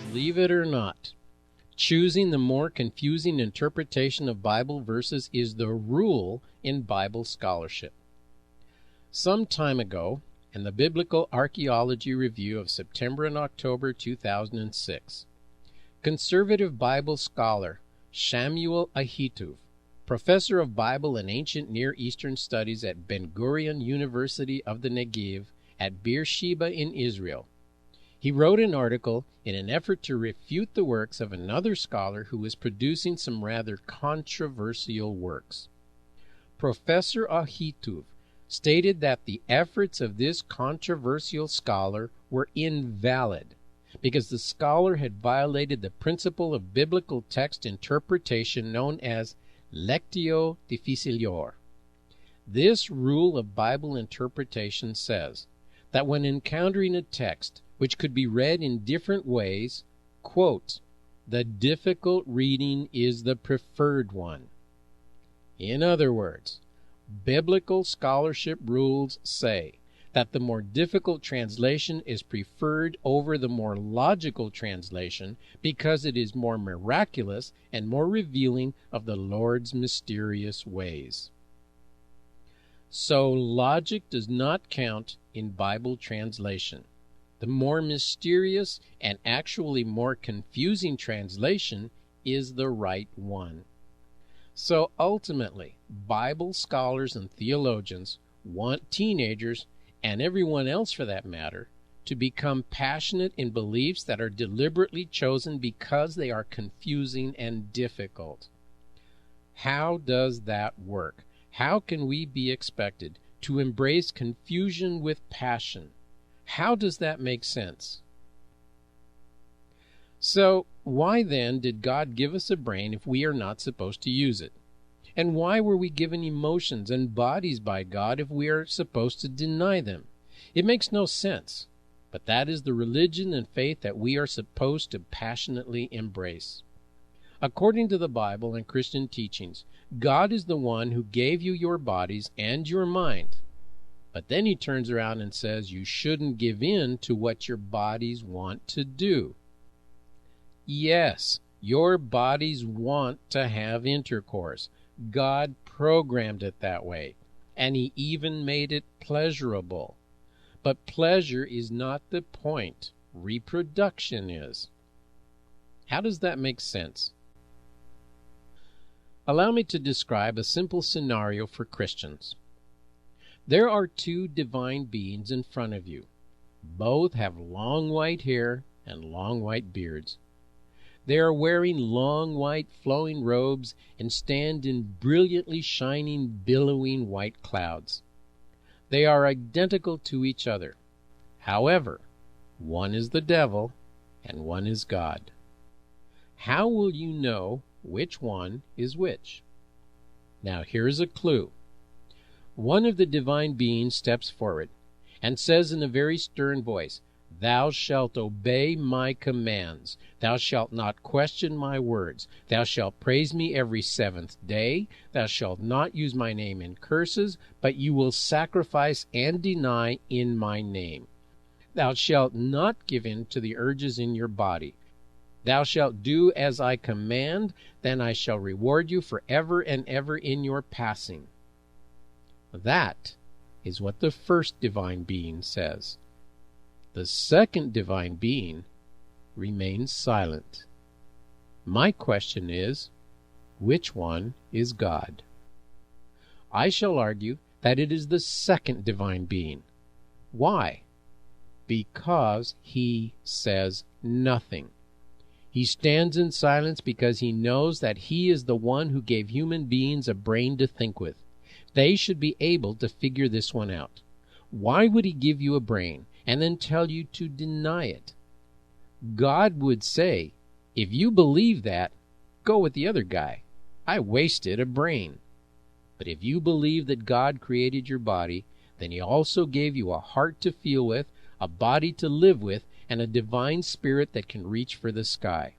Believe it or not, choosing the more confusing interpretation of Bible verses is the rule in Bible scholarship. Some time ago, in the Biblical Archaeology Review of September and October 2006, conservative Bible scholar Samuel Ahituv, professor of Bible and Ancient Near Eastern Studies at Ben-Gurion University of the Negev at Beersheba in Israel, he wrote an article in an effort to refute the works of another scholar who was producing some rather controversial works. Professor Ahituv stated that the efforts of this controversial scholar were invalid because the scholar had violated the principle of biblical text interpretation known as lectio difficilior. This rule of Bible interpretation says that when encountering a text which could be read in different ways, quote, the difficult reading is the preferred one. In other words, biblical scholarship rules say that the more difficult translation is preferred over the more logical translation because it is more miraculous and more revealing of the Lord's mysterious ways. So logic does not count in Bible translation. The more mysterious and actually more confusing translation is the right one. So ultimately, Bible scholars and theologians want teenagers, and everyone else for that matter, to become passionate in beliefs that are deliberately chosen because they are confusing and difficult. How does that work? How can we be expected to embrace confusion with passion? How does that make sense? So, why then did God give us a brain if we are not supposed to use it? And why were we given emotions and bodies by God if we are supposed to deny them? It makes no sense, but that is the religion and faith that we are supposed to passionately embrace. According to the Bible and Christian teachings, God is the one who gave you your bodies and your mind. But then he turns around and says you shouldn't give in to what your bodies want to do. Yes, your bodies want to have intercourse. God programmed it that way, and he even made it pleasurable. But pleasure is not the point. Reproduction is. How does that make sense? Allow me to describe a simple scenario for Christians. There are two divine beings in front of you. Both have long white hair and long white beards. They are wearing long white flowing robes and stand in brilliantly shining, billowing white clouds. They are identical to each other. However, one is the devil and one is God. How will you know which one is which? Now here's a clue. One of the divine beings steps forward and says in a very stern voice, "Thou shalt obey my commands. Thou shalt not question my words. Thou shalt praise me every seventh day. Thou shalt not use my name in curses, but you will sacrifice and deny in my name. Thou shalt not give in to the urges in your body. Thou shalt do as I command, then I shall reward you forever and ever in your passing." That is what the first divine being says. The second divine being remains silent. My question is, which one is God? I shall argue that it is the second divine being. Why? Because he says nothing. He stands in silence because he knows that he is the one who gave human beings a brain to think with. They should be able to figure this one out. Why would he give you a brain and then tell you to deny it? God would say, if you believe that, go with the other guy. I wasted a brain. But if you believe that God created your body, then he also gave you a heart to feel with, a body to live with, and a divine spirit that can reach for the sky.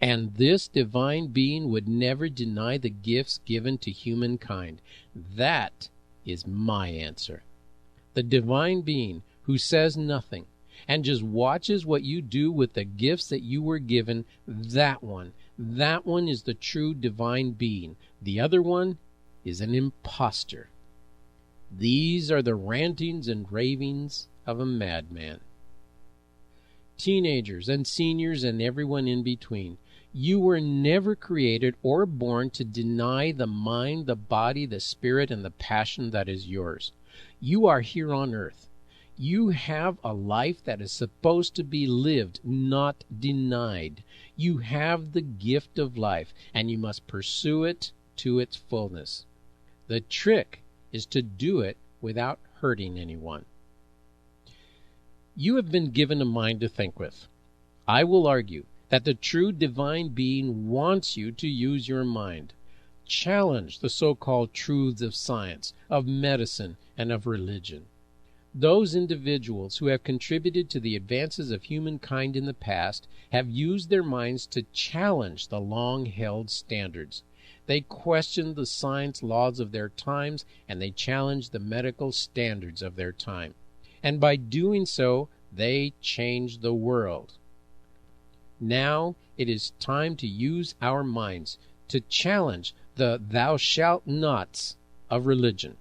And this divine being would never deny the gifts given to humankind. That is my answer. The divine being who says nothing and just watches what you do with the gifts that you were given, that one is the true divine being. The other one is an impostor. These are the rantings and ravings of a madman. Teenagers and seniors and everyone in between, you were never created or born to deny the mind, the body, the spirit, and the passion that is yours. You are here on earth. You have a life that is supposed to be lived, not denied. You have the gift of life, and you must pursue it to its fullness. The trick is to do it without hurting anyone. You have been given a mind to think with. I will argue that the true divine being wants you to use your mind. Challenge the so-called truths of science, of medicine, and of religion. Those individuals who have contributed to the advances of humankind in the past have used their minds to challenge the long-held standards. They questioned the science laws of their times, and they challenged the medical standards of their time. And by doing so, they changed the world. Now it is time to use our minds to challenge the thou shalt nots of religion.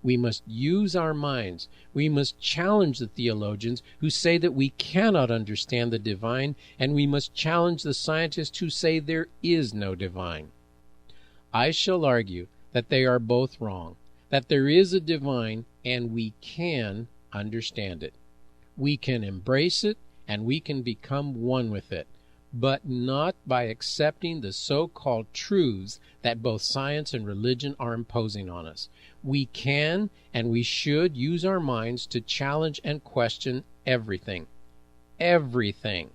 We must use our minds. We must challenge the theologians who say that we cannot understand the divine, and we must challenge the scientists who say there is no divine. I shall argue that they are both wrong, that there is a divine, and we can understand it. We can embrace it, and we can become one with it, but not by accepting the so-called truths that both science and religion are imposing on us. We can and we should use our minds to challenge and question everything. Everything.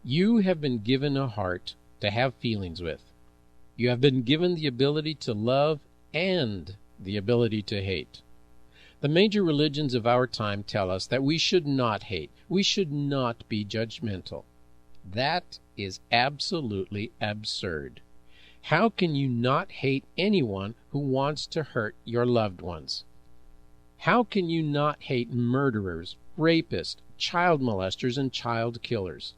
You have been given a heart to have feelings with. You have been given the ability to love and the ability to hate. The major religions of our time tell us that we should not hate. We should not be judgmental. That is absolutely absurd. How can you not hate anyone who wants to hurt your loved ones? How can you not hate murderers, rapists, child molesters, and child killers?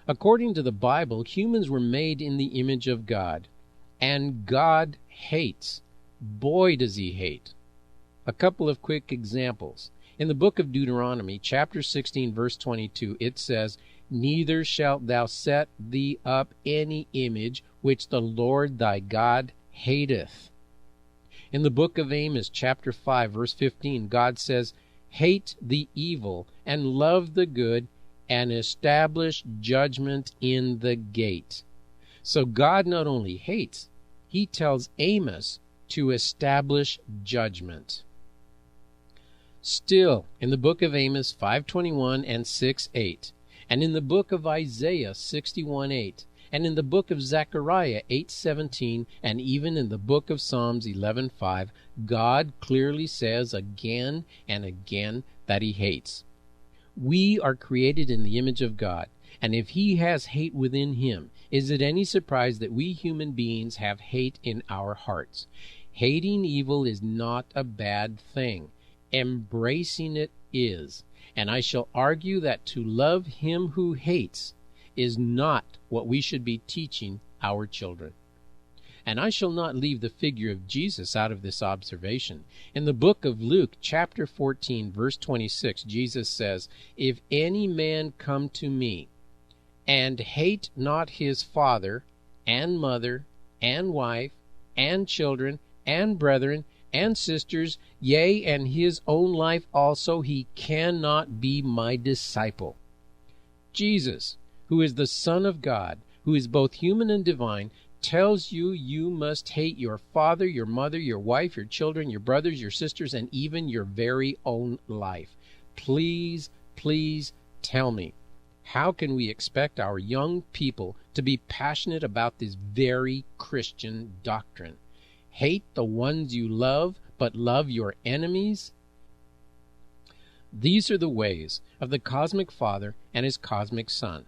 According to the Bible, humans were made in the image of God, and God hates. Boy, does he hate. A couple of quick examples. In the book of Deuteronomy, chapter 16, verse 22, it says, "Neither shalt thou set thee up any image which the Lord thy God hateth." In the book of Amos, chapter 5, verse 15, God says, "Hate the evil and love the good, and establish judgment in the gate." So God not only hates, he tells Amos to establish judgment. Still, in the book of Amos 5:21 and 6:8, and in the book of Isaiah 61:8, and in the book of Zechariah 8:17, and even in the book of Psalms 11:5, God clearly says again and again that he hates. We are created in the image of God, and if he has hate within him, is it any surprise that we human beings have hate in our hearts? Hating evil is not a bad thing. Embracing it is. And I shall argue that to love him who hates is not what we should be teaching our children. And I shall not leave the figure of Jesus out of this observation. In the book of Luke, chapter 14, verse 26, Jesus says, "If any man come to me, and hate not his father, and mother, and wife, and children, and brethren, and sisters, yea, and his own life also, he cannot be my disciple." Jesus, who is the Son of God, who is both human and divine, tells you you must hate your father, your mother, your wife, your children, your brothers, your sisters, and even your very own life. Please, please tell me, how can we expect our young people to be passionate about this very Christian doctrine? Hate the ones you love, but love your enemies? These are the ways of the cosmic Father and his cosmic Son.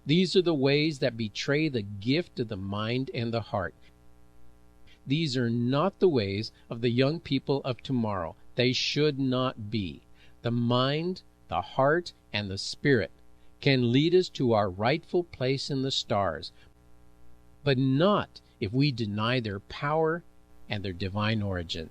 These are the ways that betray the gift of the mind and the heart. These are not the ways of the young people of tomorrow. They should not be. The mind, the heart and the spirit can lead us to our rightful place in the stars, but not if we deny their power and their divine origin.